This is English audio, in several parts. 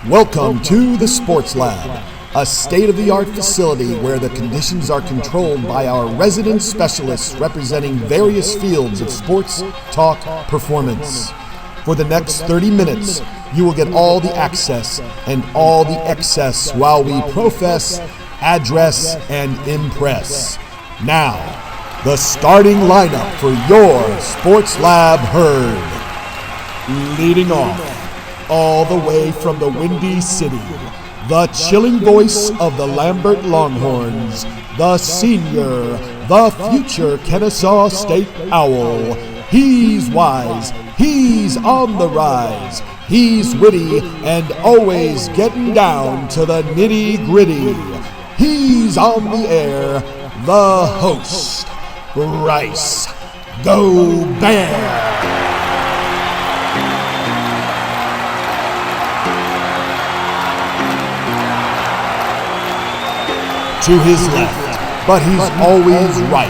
Welcome to the Sports Lab, a state-of-the-art facility where the conditions are controlled by our resident specialists representing various fields of sports, talk, performance. For the next 30 minutes, you will get all the access and all the excess while we profess, address, and impress. Now, the starting lineup for your Sports Lab H.E.R.D. Leading off, all the way from the Windy City, the chilling voice of the Lambert Longhorns, the senior, the future Kennesaw State Owl. He's wise, he's on the rise, he's witty and always getting down to the nitty-gritty. He's on the air, the host, Bryce Gaubert. To his left, but he's always right.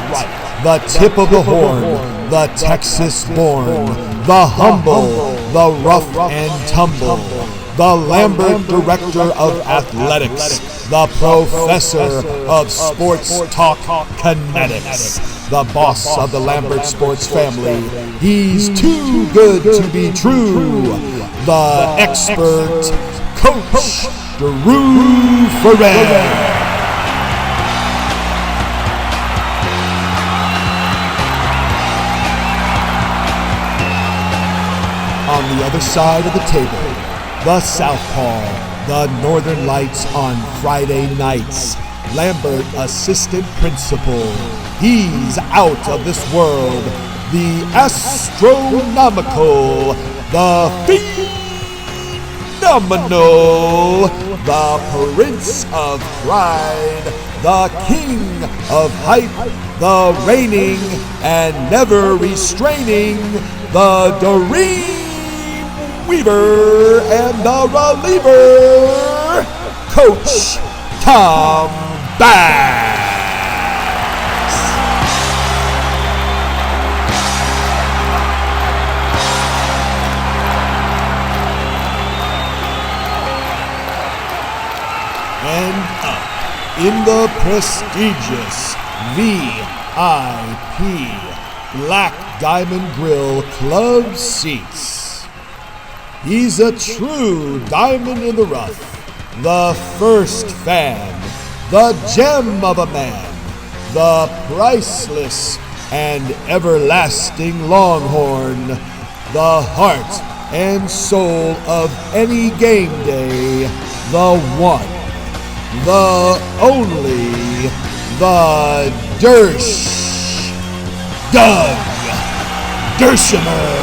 The tip of the horn, the Texas born, the humble, the rough and tumble, the Lambert Director of Athletics, the Professor of Sports Talk Kinetics, the boss of the Lambert Sports family. He's too good to be true. The expert coach, Ferrer. On the other side of the table, the Southpaw, the Northern Lights on Friday nights, Lambert Assistant Principal. He's out of this world, the astronomical, the phenomenal, the Prince of Pride, the King of Hype, the reigning and never restraining, the Dream Weaver and the reliever, Coach Tom Bass. And up in the prestigious VIP Black Diamond Grill Club seats, he's a true diamond in the rough, the first fan, the gem of a man, the priceless and everlasting Longhorn, the heart and soul of any game day, the one, the only, the Doug Dershimer.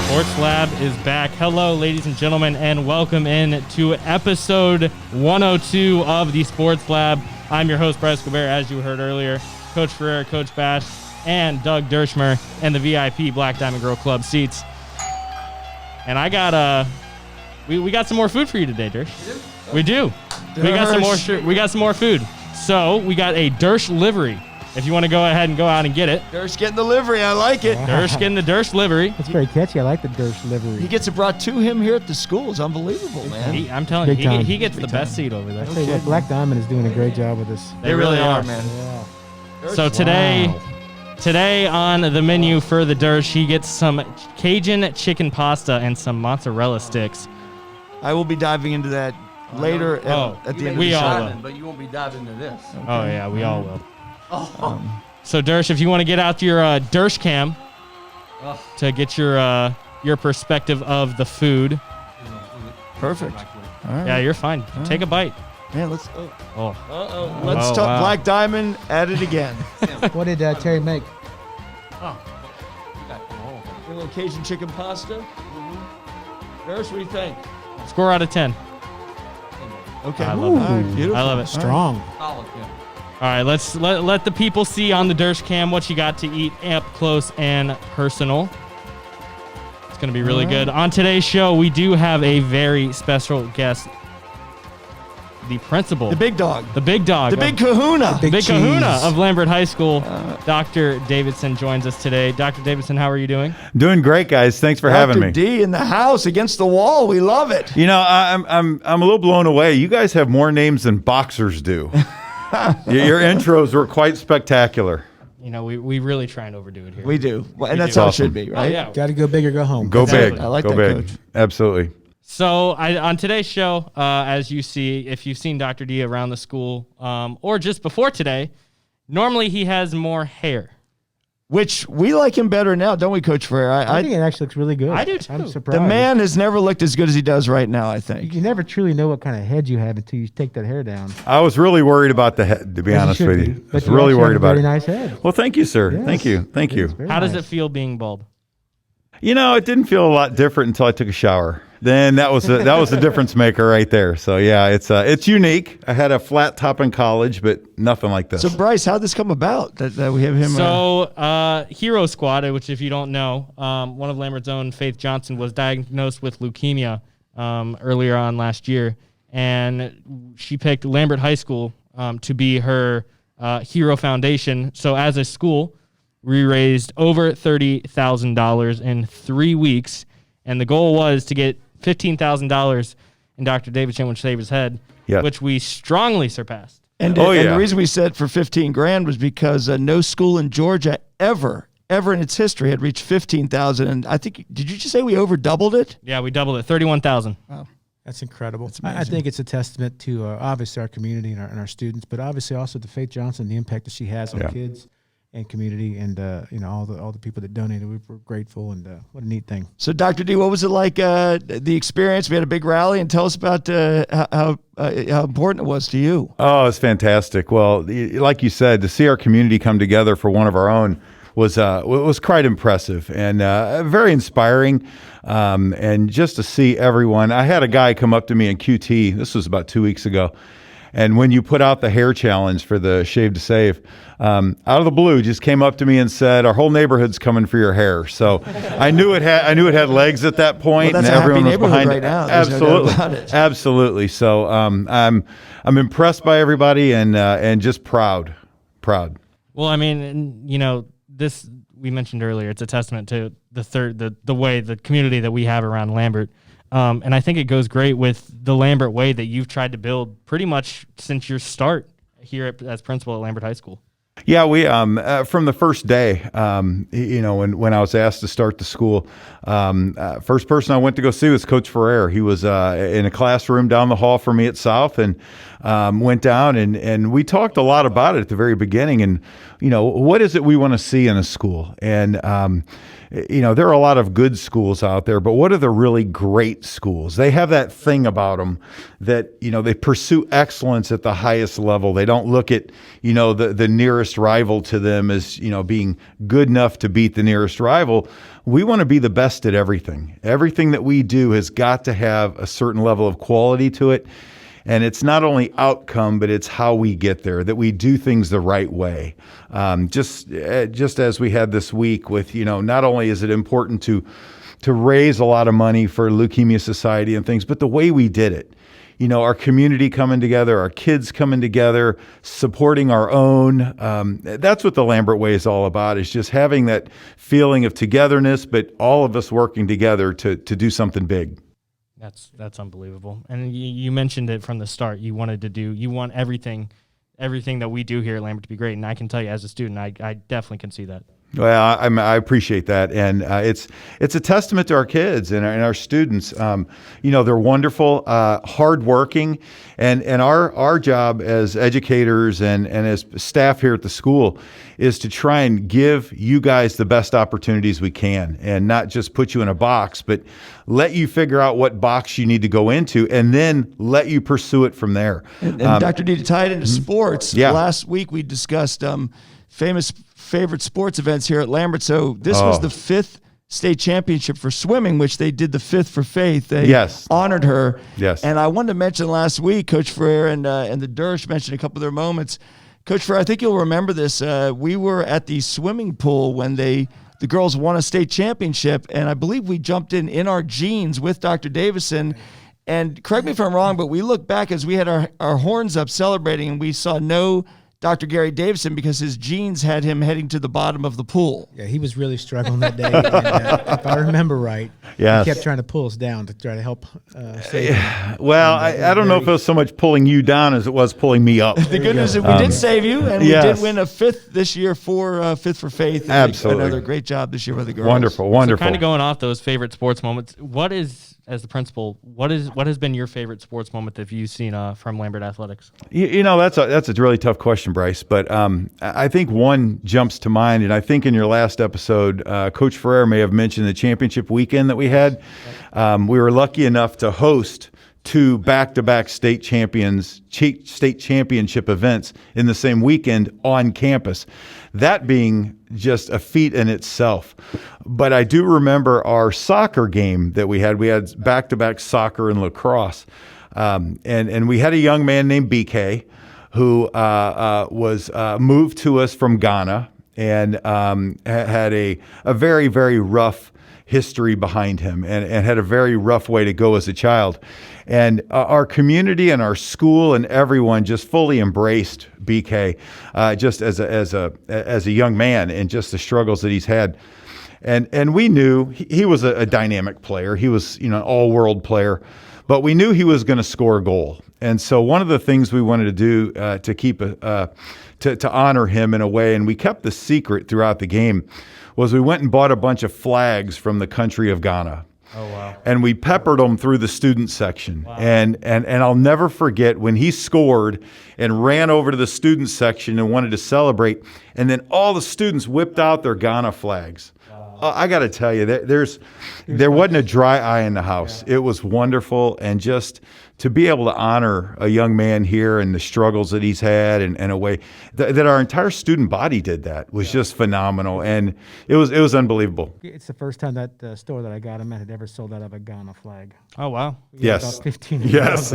Sports Lab is back. Hello, ladies and gentlemen, and welcome in to episode 102 of the Sports Lab. I'm your host, Bryce Gaubert, as you heard earlier. Coach Ferrer, Coach Bash, and Doug Dershimer, and the VIP Black Diamond Grill Club seats. And I got we got some more food for you today, Dersh. We do. We got some more food. So we got a Dersh livery. If you want to go ahead and go out and get it. Dersh getting the livery. I like it. Wow. Dersh getting the Dersh livery. That's very catchy. I like the Dersh livery. He gets it brought to him here at the school. It's unbelievable, man. I'm telling you, he gets the best seat over there. I tell you what, Black Diamond is doing a great job with this. They really are, man. Yeah. So today on the menu for the Dersh, he gets some Cajun chicken pasta and some mozzarella sticks. I will be diving into that later at the end of the show. But you won't be diving into this. Okay. Oh, yeah, we all will. So, Dersh, if you want to get out your Dersh cam to get your perspective of the food. Perfect. All right. Yeah, you're fine. Take a bite. Man, let's. Let's talk Black Diamond at it again. What did Terry make? A little Cajun chicken pasta. Dersh, what do you think? Score out of 10. Okay. I love it. Beautiful. I love it. Strong. Solid, yeah. All right, let the people see on the Dersh cam what you got to eat up close and personal. It's going to be really good. On today's show, we do have a very special guest, the principal. The big dog. The big dog. The big kahuna. The big kahuna of Lambert High School. Dr. Davidson joins us today. Dr. Davidson, how are you doing? Doing great, guys. Thanks for having me. Dr. D in the house against the wall. We love it. You know, I'm a little blown away. You guys have more names than boxers do. Your intros were quite spectacular. You know, we really try and overdo it here. We do. And that's do. how it Awesome. should be, right? Oh, yeah. Got to go big or go home. Go Exactly. big. I like Go that, big. Coach. Absolutely. So on today's show, as you see, if you've seen Dr. D around the school or just before today, normally he has more hair. Which we like him better now, don't we, Coach Ferrer? I think it actually looks really good. I do, too. I'm surprised. The man has never looked as good as he does right now, I think. You never truly know what kind of head you have until you take that hair down. I was really worried about the head, to be As honest should with be. you. I But was you really actually worried have a about very it. nice head. Well, thank you, sir. Yes. Thank you. Thank It is you. very How does nice. it feel being bald? You know, it didn't feel a lot different until I took a shower. Then that was a difference maker right there. So yeah, it's unique. I had a flat top in college, but nothing like this. So, Bryce, how'd this come about that we have him? So, Hero Squad, which if you don't know, one of Lambert's own, Faith Johnson, was diagnosed with leukemia earlier on last year, and she picked Lambert High School to be her Hero Foundation. So as a school, we raised over $30,000 in 3 weeks, and the goal was to get $15,000 in Dr. Davidson would shave his head, Yeah. which we strongly surpassed. And, Oh, and yeah. the reason we said for 15 grand was because no school in Georgia ever in its history had reached 15,000. And I think, did you just say we over doubled it? Yeah, we doubled it, 31,000. That's incredible. I amazing. think it's a testament to obviously our community and our students, but obviously also to Faith Johnson, the impact that she has on Yeah. kids and community, and all the people that donated. We were grateful, and what a neat thing. So, Dr. D, what was it like, the experience? We had a big rally, and tell us about how important it was to you. Oh, it's fantastic. Well, like you said, to see our community come together for one of our own was quite impressive and very inspiring. And just to see everyone, I had a guy come up to me in QT. This was about 2 weeks ago. And when you put out the hair challenge for the Shave to Save, out of the blue, just came up to me and said, "Our whole neighborhood's coming for your hair." So I knew it had legs at that point, Well, that's and a happy everyone was neighborhood behind right it. now. There's no doubt Absolutely, about it. absolutely. So I'm impressed by everybody and just proud. Well, I mean, and, you know, this we mentioned earlier. It's a testament to the way the community that we have around Lambert, and I think it goes great with the Lambert way that you've tried to build pretty much since your start here as principal at Lambert High School. Yeah, we from the first day, when I was asked to start the school, first person I went to go see was Coach Ferrer. He was in a classroom down the hall from me at South, and went down and we talked a lot about it at the very beginning. And what is it we want to see in a school? And there are a lot of good schools out there, but what are the really great schools? They have that thing about them that, they pursue excellence at the highest level. They don't look at, the nearest rival to them as, being good enough to beat the nearest rival. We want to be the best at everything. Everything that we do has got to have a certain level of quality to it. And it's not only outcome, but it's how we get there, that we do things the right way. Just as we had this week with, not only is it important to raise a lot of money for Leukemia Society and things, but the way we did it. Our community coming together, our kids coming together, supporting our own. That's what the Lambert way is all about, is just having that feeling of togetherness, but all of us working together to do something big. That's unbelievable. And you mentioned it from the start. You want everything that we do here at Lambert to be great. And I can tell you as a student, I definitely can see that. Well, I appreciate that, and it's a testament to our kids and our students. They're wonderful, hardworking, and our job as educators and as staff here at the school is to try and give you guys the best opportunities we can, and not just put you in a box, but let you figure out what box you need to go into, and then let you pursue it from there. And Dr. D, to tie it into sports, last week we discussed famous favorite sports events here at Lambert. So this was the 5th state championship for swimming, which they did the 5th for Faith. They honored her. Yes. And I wanted to mention last week, Coach Ferrer and the Dersh mentioned a couple of their moments. Coach Ferrer, I think you'll remember this. We were at the swimming pool when the girls won a state championship, and I believe we jumped in our jeans with Dr. Davison. And correct me if I'm wrong, but we looked back as we had our horns up celebrating, and we saw no Dr. Gary Davison because his jeans had him heading to the bottom of the pool. Yeah, he was really struggling that day. And, if I remember right, yes. He kept trying to pull us down to try to help save him. Well, I don't know if it was so much pulling you down as it was pulling me up. The good news is we did save you, and we did win a 5th this year for Fifth for Faith. Absolutely. Another great job this year by the girls. Wonderful. So kind of going off those favorite sports moments, what is, as the principal, what has been your favorite sports moment that you've seen from Lambert Athletics? You know, that's a really tough question, Bryce. But I think one jumps to mind, and I think in your last episode, Coach Ferrer may have mentioned the championship weekend that we had. We were lucky enough to host 2 back-to-back state championship events in the same weekend on campus. That being just a feat in itself. But I do remember our soccer game that we had. We had back-to-back soccer and lacrosse. And we had a young man named BK who was moved to us from Ghana and had a very, very rough history behind him and had a very rough way to go as a child. And our community and our school and everyone just fully embraced BK just as a young man and just the struggles that he's had. And we knew he was a dynamic player. He was, an all-world player, but we knew he was going to score a goal. And so one of the things we wanted to do to keep to honor him in a way, and we kept the secret throughout the game, was we went and bought a bunch of flags from the country of Ghana. Oh, wow. And we peppered them through the student section. Wow. And I'll never forget when he scored and ran over to the student section and wanted to celebrate, and then all the students whipped out their Ghana flags. Wow. I got to tell you, there wasn't a dry eye in the house. Yeah. It was wonderful, and just to be able to honor a young man here and the struggles that he's had and a way that our entire student body did that was just phenomenal, and it was unbelievable. It's the first time that store that I got him at had ever sold out of a Ghana flag. Oh, wow. Yes. About 15 yes.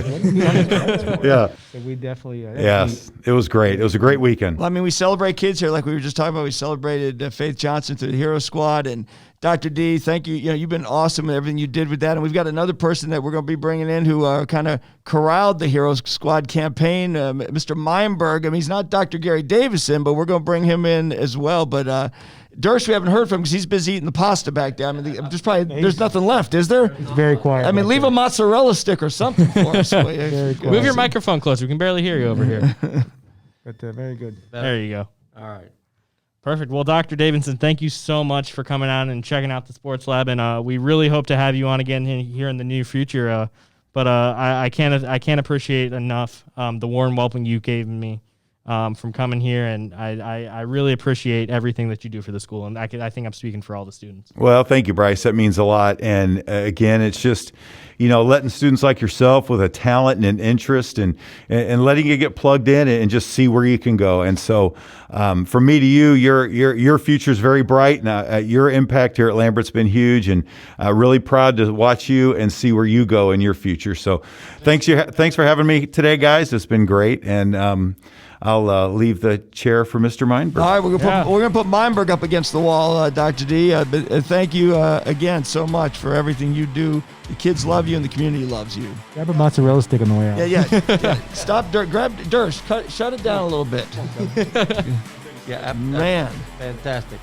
Yeah. So we definitely. Yes. It was great. It was a great weekend. Well, I mean, we celebrate kids here like we were just talking about. We celebrated Faith Johnson through the Hero Squad, and Dr. D, thank you. You've been awesome in everything you did with that. And we've got another person that we're going to be bringing in who kind of corralled the Hero Squad campaign, Mr. Meinberg. I mean, he's not Dr. Gary Davison, but we're going to bring him in as well. But Dersh, we haven't heard from because he's busy eating the pasta back there. I mean, there's nothing left, is there? It's very quiet. I mean, leave a mozzarella stick or something for us. Move your microphone closer. We can barely hear you over here. But very good. There you go. All right. Perfect. Well, Dr. Davidson, thank you so much for coming on and checking out the Sports Lab, and we really hope to have you on again here in the near future. But I can't appreciate enough the warm welcome you gave me from coming here, and I really appreciate everything that you do for the school, and I think I'm speaking for all the students. Well, thank you, Bryce. That means a lot, and again, it's just letting students like yourself with a talent and an interest and letting you get plugged in and just see where you can go. And so from me to you, your future is very bright. And your impact here at Lambert's been huge, and really proud to watch you and see where you go in your future. So thanks for having me today, guys. It's been great. And I'll leave the chair for Mr. Meinberg. All right, we're gonna put Meinberg up against the wall, Dr. D. Thank you again so much for everything you do. The kids love you and the community loves you. Grab a mozzarella stick on the way out. Yeah. Stop, grab Dersh. Shut it down a little bit. Yeah, man, fantastic.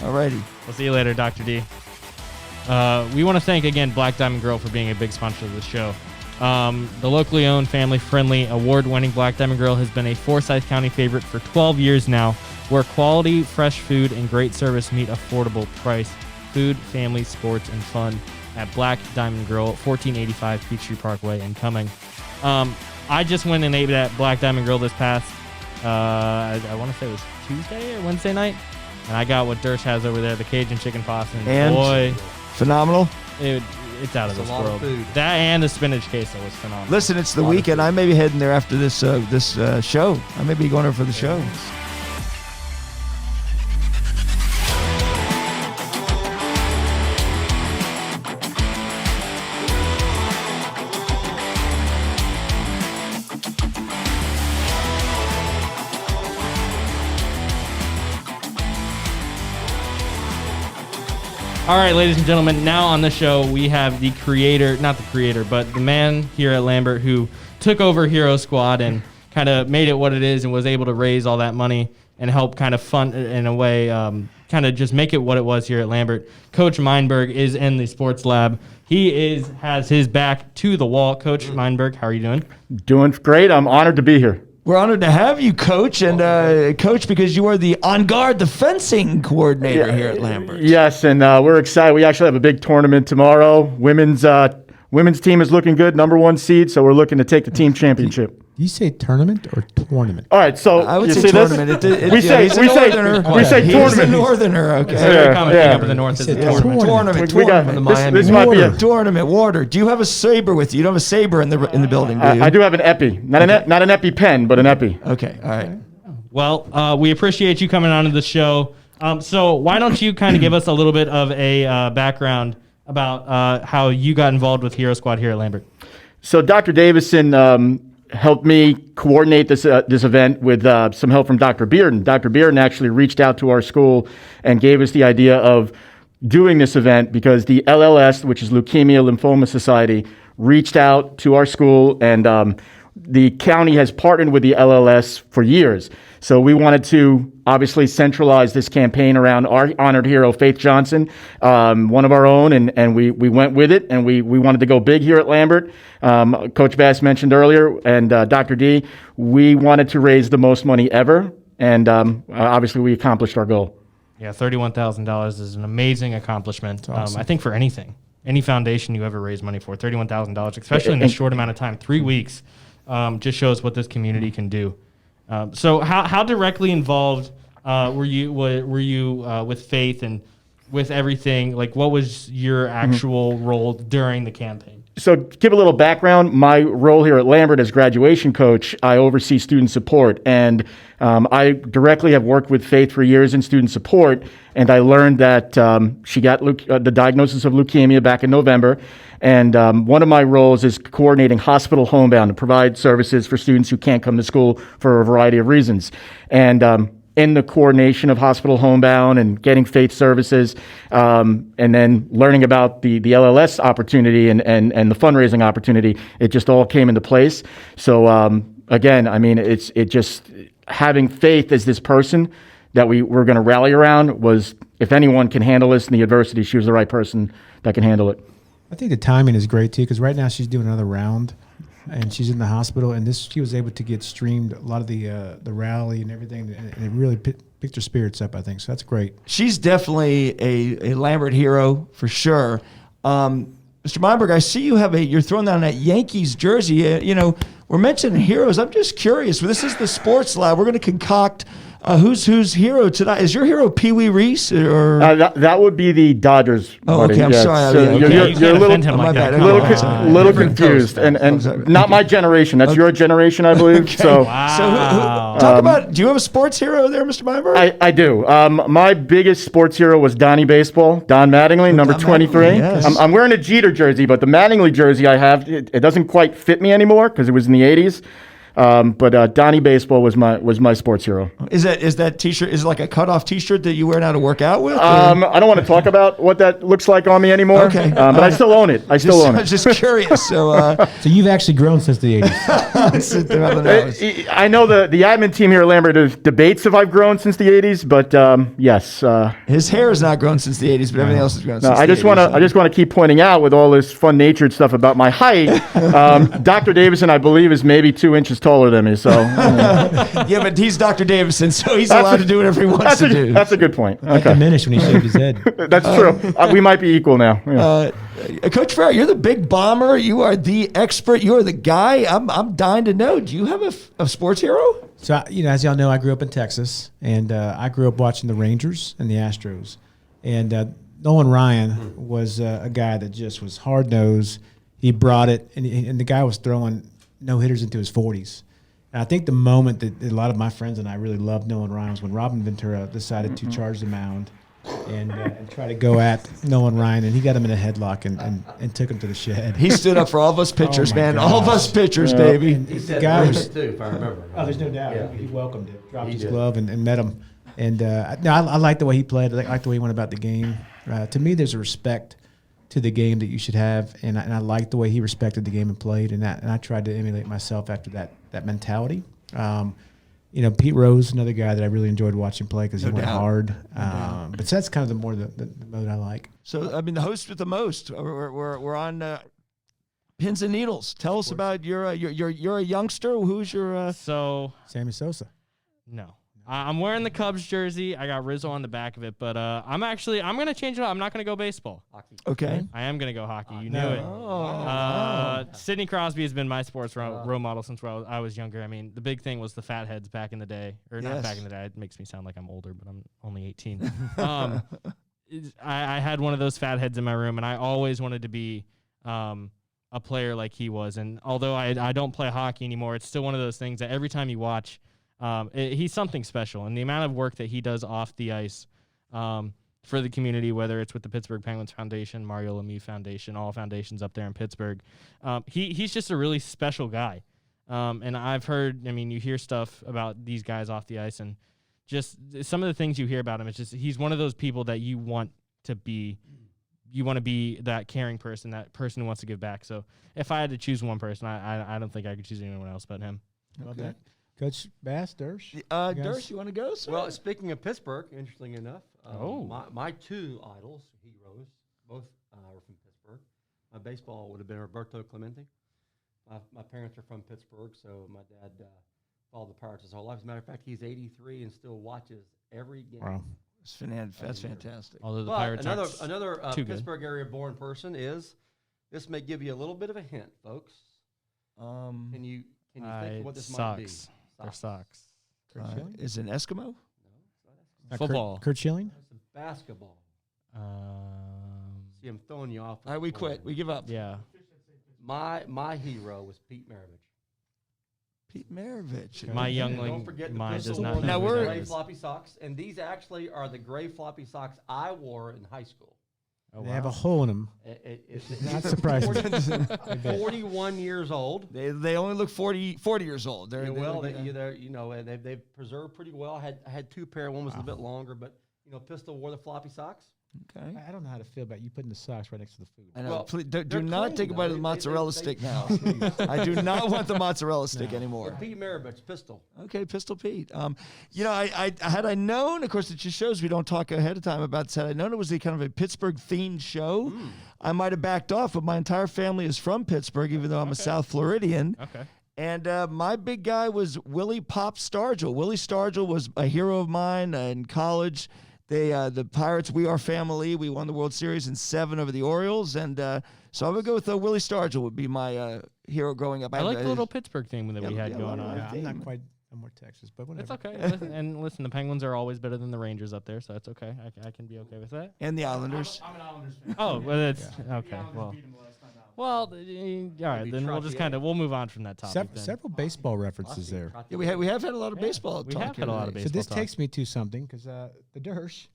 All righty. We'll see you later, Dr. D. We want to thank again Black Diamond Grill for being a big sponsor of the show. The locally owned, family-friendly, award-winning Black Diamond Grill has been a Forsyth County favorite for 12 years now, where quality, fresh food, and great service meet affordable price. Food, family, sports, and fun at Black Diamond Grill, 1485 Peachtree Parkway in Cumming. I just went and ate at Black Diamond Grill this past, I want to say it was Tuesday or Wednesday night, and I got what Dersh has over there, the Cajun chicken pasta, and boy, phenomenal. It's out of this world. That and the spinach queso was phenomenal. Listen, it's the weekend. I may be heading there after this show. I may be going over for the show. All right, ladies and gentlemen, now on the show, we have the creator, not the creator, but the man here at Lambert who took over Hero Squad and kind of made it what it is and was able to raise all that money and help kind of fund it in a way, kind of just make it what it was here at Lambert. Coach Meinberg is in the sports lab. He has his back to the wall. Coach Meinberg, how are you doing? Doing great. I'm honored to be here. We're honored to have you, Coach, and Coach, because you are the On Guard, the fencing coordinator here at Lambert. Yes, and we're excited. We actually have a big tournament tomorrow. Women's team is looking good, #1 seed, so we're looking to take the team championship. Do you say tournament or tournament? All right, so I would you say see tournament. This? We say tournament. He's a northerner, okay. It's a very common thing up in the north. It's a tournament. Tournament. We got this might be a Tournament. Water. Do you have a saber with you? You don't have a saber in the building, do you? I do have an epi, not an epi pen, but an epi. Okay, all right. Well, we appreciate you coming on to the show. So why don't you kind of give us a little bit of a background about how you got involved with Hero Squad here at Lambert? So Dr. Davison helped me coordinate this event with some help from Dr. Bearden. Dr. Bearden actually reached out to our school and gave us the idea of doing this event because the LLS, which is Leukemia Lymphoma Society, reached out to our school, and the county has partnered with the LLS for years. So we wanted to obviously centralize this campaign around our honored hero, Faith Johnson, one of our own, and we went with it, and we wanted to go big here at Lambert. Coach Bass mentioned earlier, and Dr. D, we wanted to raise the most money ever, and obviously we accomplished our goal. Yeah, $31,000 is an amazing accomplishment. Awesome. I think for any foundation you ever raise money for, $31,000, especially in a short amount of time, 3 weeks, just shows what this community can do. So how directly involved were you with Faith and with everything? Like, what was your actual role during the campaign? So to give a little background, my role here at Lambert as graduation coach, I oversee student support. And I directly have worked with Faith for years in student support. And I learned that she got the diagnosis of leukemia back in November. And one of my roles is coordinating hospital homebound to provide services for students who can't come to school for a variety of reasons. And in the coordination of hospital homebound and getting Faith services, and then learning about the LLS opportunity and the fundraising opportunity, it just all came into place. So again, I mean, it just having Faith as this person that we're going to rally around was, if anyone can handle this in the adversity, she was the right person that can handle it. I think the timing is great too, because right now she's doing another round, and she's in the hospital. And she was able to get streamed a lot of the rally and everything, and it really picked her spirits up, I think. So that's great. She's definitely a Lambert hero for sure. Mr. Meinberg, I see you're throwing down that Yankees jersey. We're mentioning heroes. I'm just curious. This is the sports lab. We're going to concoct who's hero tonight. Is your hero Pee Wee Reese or that would be the Dodgers? Oh, buddy. okay. I'm Yeah, sorry. so you're a little Different confused, coach. and not my generation. That's your generation, I believe. Okay. So, Wow. talk about. Do you have a sports hero there, Mr. Meinberg? I do. My biggest sports hero was Donnie Baseball, Don Mattingly, number 23. Yes. I'm wearing a Jeter jersey, but the Mattingly jersey I have, it doesn't quite fit me anymore because it was in the 80s. But Donnie Baseball was my sports hero. Is that T-shirt? Is it like a cutoff T-shirt that you wear now to work out with? I don't want to talk about what that looks like on me anymore. Okay. But I still own it. I still own I it. was just curious. So So you've actually grown since the 80s. I know the admin team here at Lambert debates if I've grown since the 80s, but yes. his hair has not grown since the 80s, but everything else has grown since I the just 80s. I just want to keep pointing out with all this fun-natured stuff about my height. Dr. Davison, I believe, is maybe 2 inches taller than me. So Yeah, but he's Dr. Davison, so he's allowed to do whatever he wants to do. That's a good point. That Okay, diminished when he shaved his head. that's true. We might be equal now. Yeah. Coach Ferrer, you're the big bomber. You are the expert. You are the guy. I'm dying to know. Do you have a sports hero? So, as y'all know, I grew up in Texas, and I grew up watching the Rangers and the Astros. And Nolan Ryan was a guy that just was hard-nosed. He brought it, and the guy was throwing no-hitters into his 40s. And I think the moment that a lot of my friends and I really loved Nolan Ryan was when Robin Ventura decided to charge the mound and try to go at Nolan Ryan, and he got him in a headlock and took him to the shed. He stood up for all of us pitchers, Oh, my man. gosh. All of us pitchers, baby. He said The guy bring was- it too, if I remember. Oh, there's no doubt. Yeah. He welcomed it, dropped He his did. glove, and met him. And I like the way he played. I like the way he went about the game. To me, there's a respect to the game that you should have, and I like the way he respected the game and played, and I tried to emulate myself after that mentality. Pete Rose, another guy that I really enjoyed watching play because he went hard. But that's kind of the mode I like. So, I mean, the host with the most. We're on pins and needles. Tell us about you're a youngster. Who's your Sammy Sosa? No. I'm wearing the Cubs jersey. I got Rizzo on the back of it, but I'm going to change it up. I'm not going to go baseball. Hockey. Okay. I am going to go hockey. You knew it. Sidney Crosby has been my sports role model since I was younger. I mean, the big thing was the fat heads back in the day. Or not back in the day. It makes me sound like I'm older, but I'm only 18. I had one of those fat heads in my room, and I always wanted to be a player like he was. And although I don't play hockey anymore, it's still one of those things that every time you watch, he's something special, and the amount of work that he does off the ice for the community, whether it's with the Pittsburgh Penguins Foundation, Mario Lemieux Foundation, all foundations up there in Pittsburgh, he's just a really special guy. And I've heard, you hear stuff about these guys off the ice, and just some of the things you hear about him, it's just he's one of those people that you want to be. You want to be that caring person, that person who wants to give back. So if I had to choose one person, I don't think I could choose anyone else but him. Okay. Coach Bass, Dersh? Dersh, you want to go, sir? Well, speaking of Pittsburgh, interestingly enough, my two idols, heroes, both were from Pittsburgh. My baseball would have been Roberto Clemente. My parents are from Pittsburgh, so my dad followed the Pirates his whole life. As a matter of fact, he's 83 and still watches every game. Wow. That's fantastic. Although the But Pirates another too good. Pittsburgh area born person is, this may give you a little bit of a hint, folks. Can you think of what this might be? They're socks. Is it an Eskimo? Football. Kurt Schilling? It's a basketball. See, I'm throwing you off. All right, we quit. We give up. Yeah. My hero was Pete Maravich. Pete Maravich. My youngling Don't forget the mind does pistol not wore know the who that gray is. floppy socks, and these actually are the gray floppy socks I wore in high school. Oh, They have a hole in them. It's Not surprising. 41 years old. They only look 40 years old. They've preserved pretty well. I had two pair. One was a little bit longer, but Pistol wore the floppy socks. Okay. I don't know how to feel about you putting the socks right next to the food. I know. Well, Please, do they're not clean, take a bite of though. the mozzarella They- stick now. I do not want the mozzarella stick anymore. Pete Maravich, Pistol. Okay, Pistol Pete. I had I known, of course, it just shows we don't talk ahead of time about this. Had I known it was a kind of a Pittsburgh themed show, I might have backed off. But my entire family is from Pittsburgh, even though I'm a South Floridian. Okay. And my big guy was Willie Pop Stargell. Willie Stargell was a hero of mine in college. The Pirates, we are family. We won the World Series in 7 over the Orioles. And so I would go with Willie Stargell would be my hero growing up. I like the little Pittsburgh thing that we had going on. Yeah, I'm not quite. I'm more Texas, but whatever. It's okay. Listen, the Penguins are always better than the Rangers up there, so that's okay. I can be okay with that. And the Islanders. I'm an Islanders fan. Oh, well, that's okay. All right, then we'll move on from that topic. Then. Several baseball references there. Yeah, we have had a lot of baseball we talk have here had a lot of today. So baseball this talk. takes me to something because the Dersh,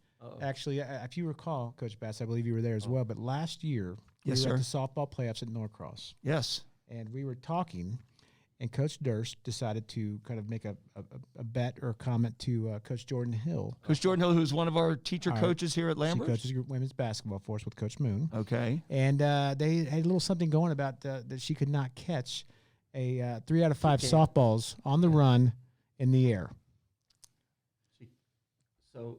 actually, if you recall, Coach Bass, I believe you were there as well. But last year, Yes, we were sir. at the softball playoffs at Norcross, Yes. and we were talking, and Coach Dersh decided to kind of make a bet or a comment to Coach Jordan Hill. Coach Jordan Hill, who's one of our teacher coaches here at She Lambert. coaches women's basketball for us with Coach Moon. Okay. And they had a little something going about that she could not catch a 3 out of 5 softballs on the run in the air. So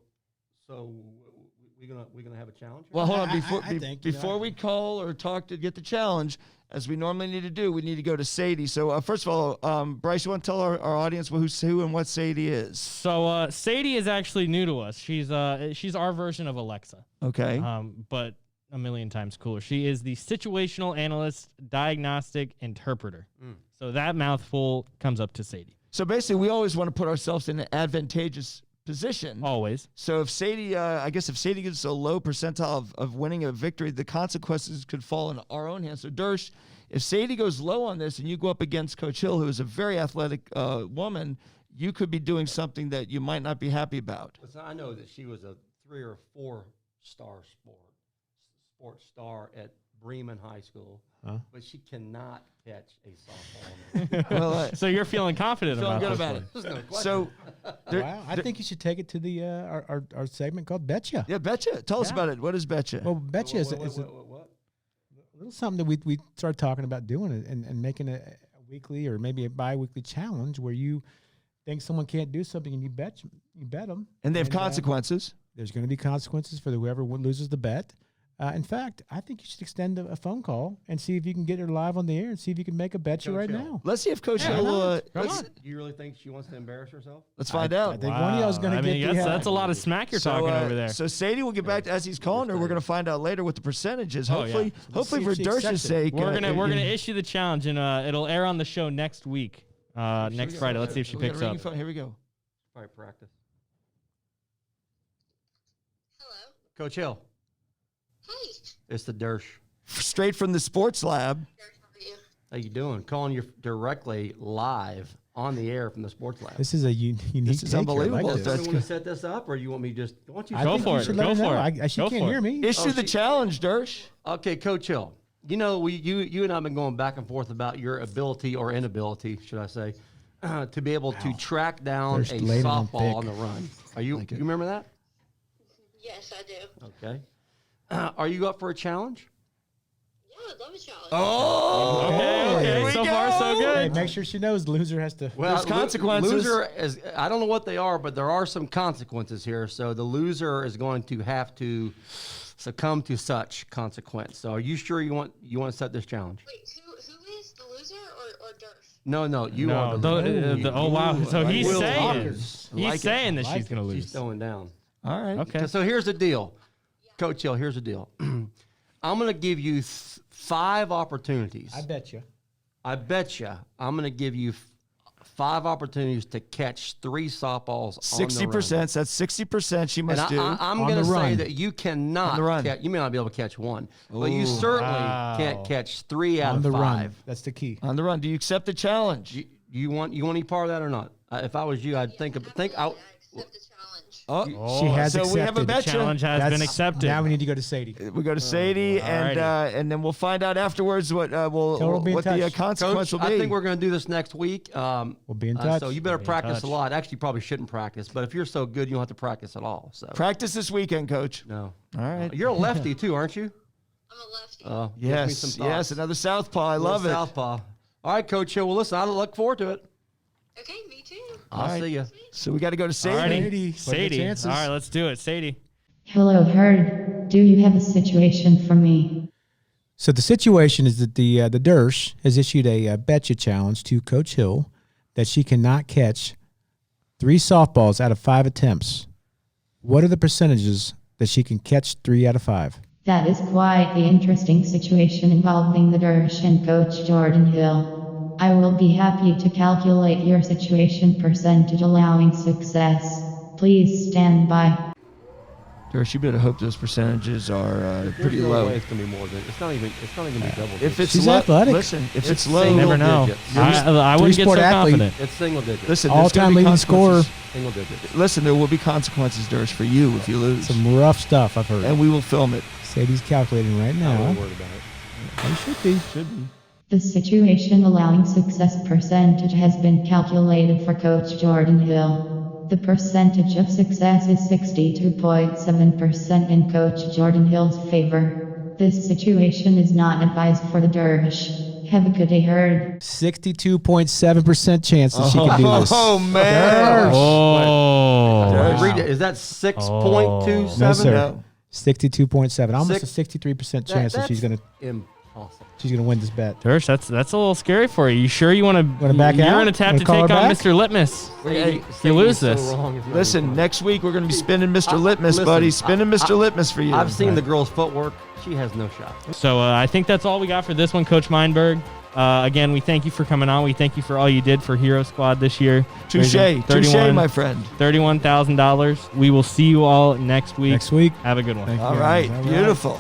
we're gonna have a challenge. Well, hold on. I think, Before we call or talk to get the challenge, as we normally need to do, we need to go to Sadie. So first of all, Bryce, you want to tell our audience who's who and what Sadie is? So Sadie is actually new to us. She's our version of Alexa. Okay. But a million times cooler. She is the situational analyst, diagnostic interpreter. So that mouthful comes up to Sadie. So basically, we always want to put ourselves in an advantageous position. Always. So if Sadie, if Sadie gives a low percentile of winning a victory, the consequences could fall in our own hands. So Dersh, if Sadie goes low on this and you go up against Coach Hill, who is a very athletic woman, you could be doing something that you might not be happy about. Listen, I know that she was a 3 or 4 star sports star at Bremen High School, but she cannot catch a softball. Well, So you're feeling confident feeling about good this about one. it. There's no question. So, Wow, I think you should take it to the our segment called Betcha. yeah, Betcha. Tell us about it. What is Betcha? Well, Betcha is a What? little something that we started talking about doing and making a weekly or maybe a bi-weekly challenge where you think someone can't do something and you bet them. And they have consequences. There's going to be consequences for whoever loses the bet. In fact, I think you should extend a phone call and see if you can get her live on the air and see if you can make a Betcha right now. Let's see if Coach Yeah, Hill. Come on. Do you really think she wants to embarrass herself? Let's find out. I think one of y'all is going to I get mean, that's a lot of smack you're talking over there. So Sadie will get back to, as he's calling her. We're going to find out later what the percentage is. Hopefully, hopefully see for if she Dersh's accepts it. sake. We're gonna issue the challenge, and it'll air on the show next week, next Friday. Let's see if she picks up. Here we go. Probably practice. Hello. Coach Hill, Hey. it's the Dersh. Straight from the sports lab. How are you? How you doing? Calling you directly live on the air from the sports lab. This is a unique This is take here. I unbelievable. like If this. that's Do you want to set this up, or you want me just? Why don't you I Go think for you it. should Go let her for know. it. She Go can't for hear it. me. Issue the challenge, Dersh. Okay, Coach Hill. You know, you and I have been going back and forth about your ability or inability, should I say, to be able to track down They're a laying on softball thick. on the run. You remember that? Yes, I do. Okay. Are you up for a challenge? Yeah, I'd love a challenge. Oh, Okay. we So go. far, so good. Hey, make sure she knows the loser has to. Well, There's consequences. Loser is, I don't know what they are, but there are some consequences here. So the loser is going to have to succumb to such consequence. So are you sure you want to set this challenge? Wait, who is the loser or Dersh? No, you No, are the loser. oh wow! So he's Will saying Hawkins. he's saying that she's gonna She's lose. throwing down. All right. Okay. So here's the deal, Coach Hill. Here's the deal. I'm going to give you 5 opportunities. I bet you. I bet you I'm going to give you 5 opportunities to catch 3 softballs. 60%. That's 60%. She must do. I'm On going to the say run. that you cannot. On the run. You may not be able to catch 1, but you certainly can't catch 3 out On of the 5. run. That's the key. On the run. Do you accept the challenge? You want any part of that or not? If I was you, I'd think out. I accept the challenge. Oh, She has so we have a accepted. betcha. Challenge has been That's- accepted. Now we need to go to Sadie. We go to Sadie, and then we'll find out afterwards what Tell her we'll be in what the touch. consequence Coach, will be. I think we're going to do this next week. We'll be in touch. So you better We'll be in practice touch. a lot. Actually, you probably shouldn't practice, but if you're so good, you don't have to practice at all. So Practice this weekend, Coach. no. All right. You're a lefty too, aren't you? I'm a lefty. Gives me Yes, some yes, thoughts. another southpaw. I Little love it. Southpaw. All right, Coach Hill. Well, listen, I look forward to it. Okay, me too. I'll right. see you. So we got to go to Sadie. Alrighty, What are the Sadie. chances? All right, let's do it, Sadie. Hello, H.E.R.D. Do you have a situation for me? So the situation is that the Dersh has issued a betcha challenge to Coach Hill that she cannot catch 3 softballs out of 5 attempts. What are the percentages that she can catch 3 out of 5? That is quite the interesting situation involving the Dersh and Coach Jordan Hill. I will be happy to calculate your situation percentage allowing success. Please stand by. Dersh, you better hope those percentages are pretty There's no low. way it's going to be more than. It's not even going to be double. If it's She's low, athletic. listen. If it's It's low, single Never know. digits. I wouldn't get so Three-sport athlete. confident. it's single digits. listen. there's All-time gonna be leading consequences. scorer. Single digits. Listen, there will be consequences, Dersh, for you if you lose, Some rough stuff, I've heard. and we will film it. Sadie's calculating right I'm now. not worried about it. You should be. The situation allowing success percentage has been calculated for Coach Jordan Hill. The percentage of success is 62.7% in Coach Jordan Hill's favor. This situation is not advised for the Dersh. Have a good day, H.E.R.D. 62.7% chance that she can do this. Oh man! Oh, Read it. Is that 6.27? No, sir. No. 62.7. Almost Six- a 63% chance that she's gonna Impossible. win this bet. Dersh, that's a little scary for you. You sure you want to? Wanna back You're out? going to have Wanna to call take her on back? Mr. Litmus. Hey, you lose so this. wrong, it's not Listen, even next week we're going to be spinning Mr. Litmus, listen, buddy. Spinning Mr. Litmus for you. I've seen the girl's footwork. She has no shot. So I think that's all we got for this one, Coach Meinberg. Again, we thank you for coming on. We thank you for all you did for Hero Squad this year. Touche, my friend. $31,000. We will see you all next week. Next week. Have a good one. Thank you, All guys. right, All right. beautiful.